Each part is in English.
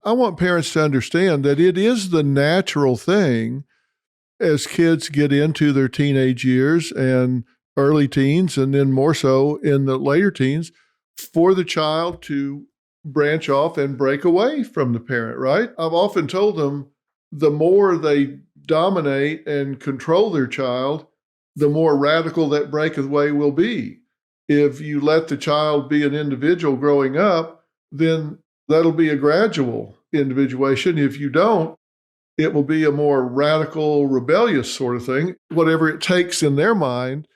I want parents to understand that it is the natural thing as kids get into their teenage years and early teens, and then more so in the later teens, for the child to branch off and break away from the parent, right? I've often told them the more they dominate and control their child, the more radical that breakaway will be. If you let the child be an individual growing up, then that'll be a gradual individuation. If you don't, it will be a more radical, rebellious sort of thing, whatever it takes in their mind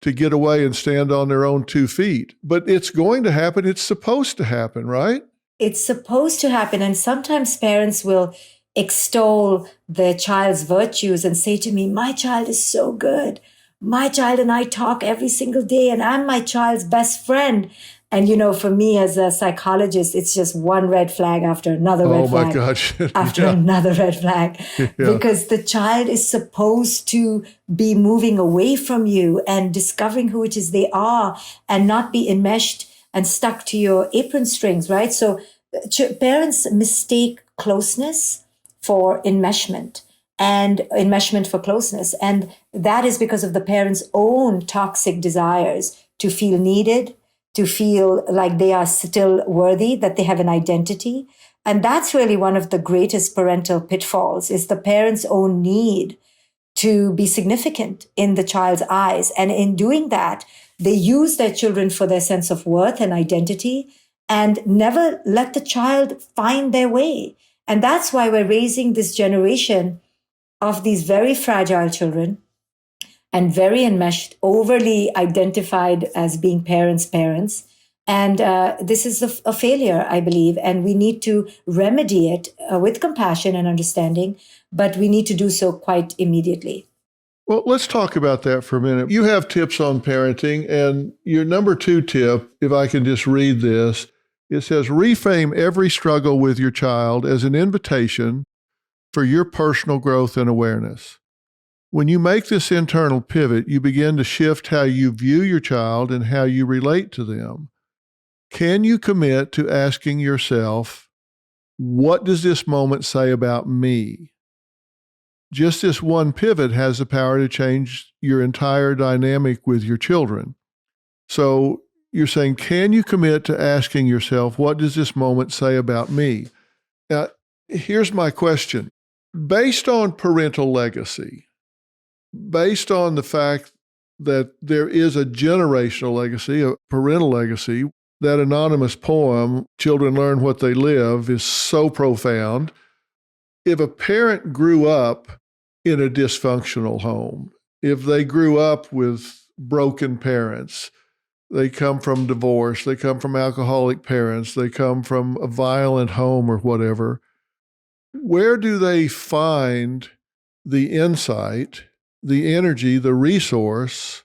to get away and stand on their own 2 feet. But it's going to happen. It's supposed to happen, right? It's supposed to happen. And sometimes parents will extol their child's virtues and say to me, my child is so good. My child and I talk every single day, and I'm my child's best friend. And, for me as a psychologist, it's just one red flag after another red flag. Oh, my gosh. After another red flag. Yeah. Because the child is supposed to be moving away from you and discovering who it is they are and not be enmeshed and stuck to your apron strings, right? So parents mistake closeness for enmeshment and enmeshment for closeness. And that is because of the parents' own toxic desires to feel needed, to feel like they are still worthy, that they have an identity. And that's really one of the greatest parental pitfalls, is the parents' own need to be significant in the child's eyes. And in doing that, they use their children for their sense of worth and identity and never let the child find their way. And that's why we're raising this generation of these very fragile children and very enmeshed, overly identified as being parents. And this is a failure, I believe, and we need to remedy it with compassion and understanding, but we need to do so quite immediately. Well, let's talk about that for a minute. You have tips on parenting, and your number 2 tip, if I can just read this, it says, reframe every struggle with your child as an invitation for your personal growth and awareness. When you make this internal pivot, you begin to shift how you view your child and how you relate to them. Can you commit to asking yourself, what does this moment say about me? Just this one pivot has the power to change your entire dynamic with your children. So you're saying, can you commit to asking yourself, what does this moment say about me? Now, here's my question. Based on parental legacy, based on the fact that there is a generational legacy, a parental legacy, that anonymous poem, Children Learn What They Live, is so profound. If a parent grew up in a dysfunctional home, if they grew up with broken parents, they come from divorce, they come from alcoholic parents, they come from a violent home or whatever, where do they find the insight, the energy, the resource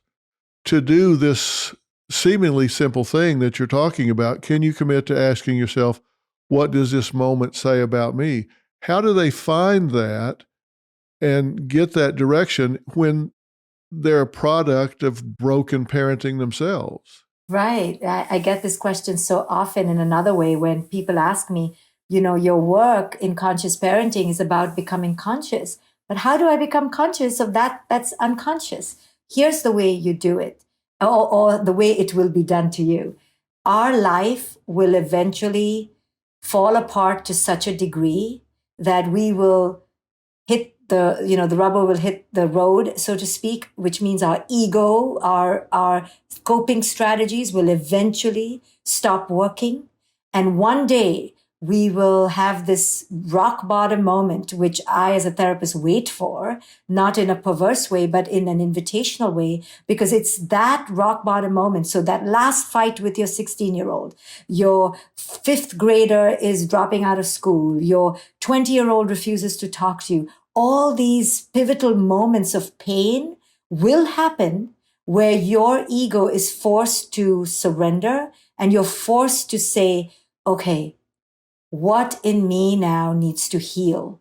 to do this seemingly simple thing that you're talking about? Can you commit to asking yourself, what does this moment say about me? How do they find that and get that direction when they're a product of broken parenting themselves? Right. I get this question so often in another way when people ask me, your work in conscious parenting is about becoming conscious. But how do I become conscious of that that's unconscious? Here's the way you do it, or the way it will be done to you. Our life will eventually fall apart to such a degree that we will hit the rubber will hit the road, so to speak, which means our ego, our coping strategies will eventually stop working. And one day we will have this rock bottom moment, which I, as a therapist, wait for, not in a perverse way, but in an invitational way, because it's that rock bottom moment. So that last fight with your 16-year-old, your 5th grader is dropping out of school, your 20-year-old refuses to talk to you. All these pivotal moments of pain will happen where your ego is forced to surrender and you're forced to say, okay, what in me now needs to heal?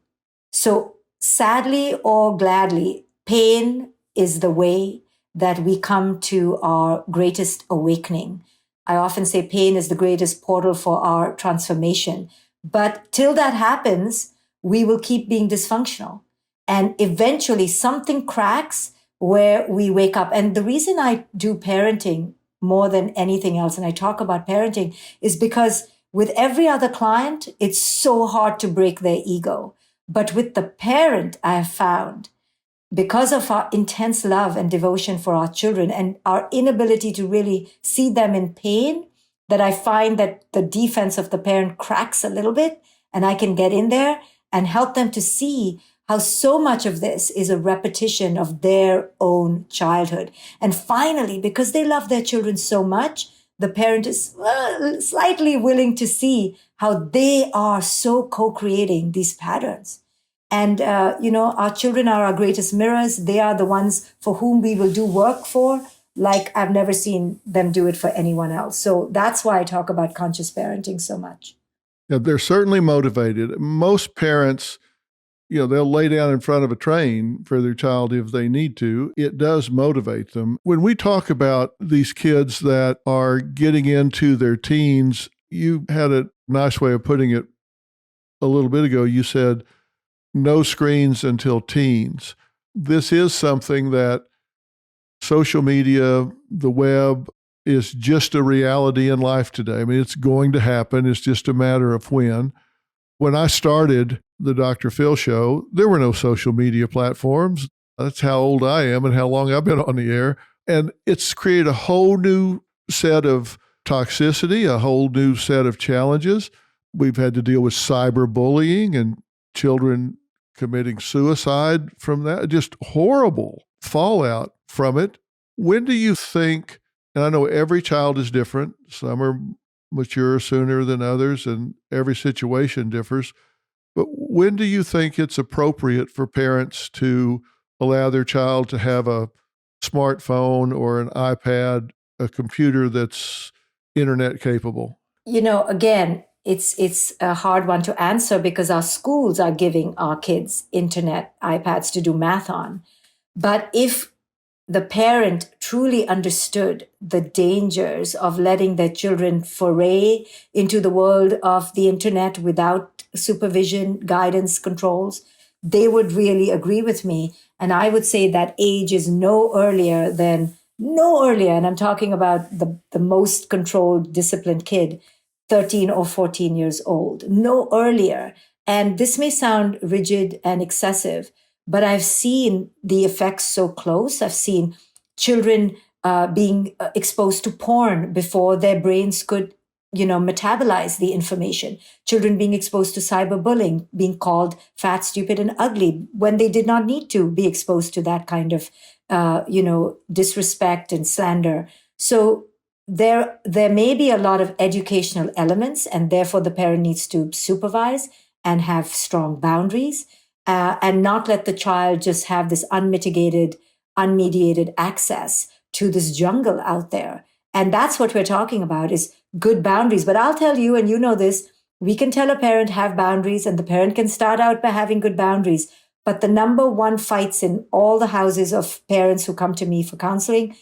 So sadly or gladly, pain is the way that we come to our greatest awakening. I often say pain is the greatest portal for our transformation. But till that happens, we will keep being dysfunctional. And eventually something cracks where we wake up. And the reason I do parenting more than anything else, and I talk about parenting, is because with every other client, it's so hard to break their ego. But with the parent, I have found, because of our intense love and devotion for our children and our inability to really see them in pain, that I find that the defense of the parent cracks a little bit, and I can get in there and help them to see how so much of this is a repetition of their own childhood. And finally, because they love their children so much, the parent is slightly willing to see how they are so co-creating these patterns. And, our children are our greatest mirrors. They are the ones for whom we will do work for, like I've never seen them do it for anyone else. So that's why I talk about conscious parenting so much. Yeah, they're certainly motivated. Most parents, they'll lay down in front of a train for their child if they need to. It does motivate them. When we talk about these kids that are getting into their teens, you had a nice way of putting it a little bit ago. You said, no screens until teens. This is something that social media, the web, is just a reality in life today. I mean, it's going to happen. It's just a matter of when. When I started the Dr. Phil show, there were no social media platforms. That's how old I am and how long I've been on the air. And it's created a whole new set of toxicity, a whole new set of challenges. We've had to deal with cyberbullying and children committing suicide from that, just horrible fallout from it. When do you think, and I know every child is different, some are mature sooner than others, and every situation differs, but when do you think it's appropriate for parents to allow their child to have a smartphone or an iPad, a computer that's internet capable? Again, it's a hard one to answer because our schools are giving our kids internet, iPads to do math on. But if the parent truly understood the dangers of letting their children foray into the world of the internet without supervision, guidance, controls, they would really agree with me. And I would say that age is no earlier, and I'm talking about the most controlled, disciplined kid, 13 or 14 years old, no earlier. And this may sound rigid and excessive, but I've seen the effects so close. I've seen children being exposed to porn before their brains could, metabolize the information. Children being exposed to cyberbullying, being called fat, stupid, and ugly when they did not need to be exposed to that kind of, disrespect and slander. So there may be a lot of educational elements, and therefore the parent needs to supervise and have strong boundaries, and not let the child just have this unmitigated, unmediated access to this jungle out there. And that's what we're talking about, is good boundaries. But I'll tell you, and you know this, we can tell a parent have boundaries, and the parent can start out by having good boundaries. But the number one fights in all the houses of parents who come to me for counseling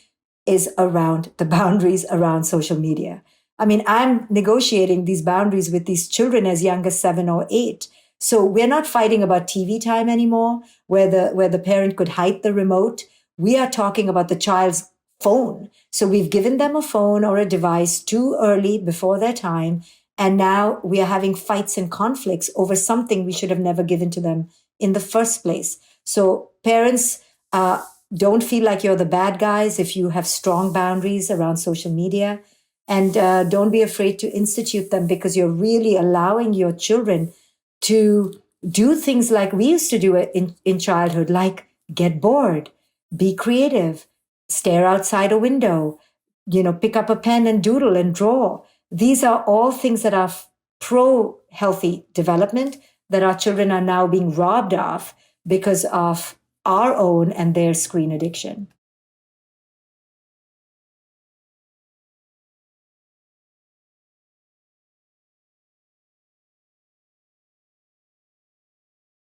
is around the boundaries around social media. I mean, I'm negotiating these boundaries with these children as young as 7 or 8. So we're not fighting about TV time anymore, where the parent could hide the remote. We are talking about the child's phone. So we've given them a phone or a device too early, before their time. And now we are having fights and conflicts over something we should have never given to them in the first place. So parents, don't feel like you're the bad guys if you have strong boundaries around social media. And don't be afraid to institute them, because you're really allowing your children to do things like we used to do in childhood, like get bored, be creative, stare outside a window, pick up a pen and doodle and draw. These are all things that are pro-healthy development that our children are now being robbed of because of our own and their screen addiction.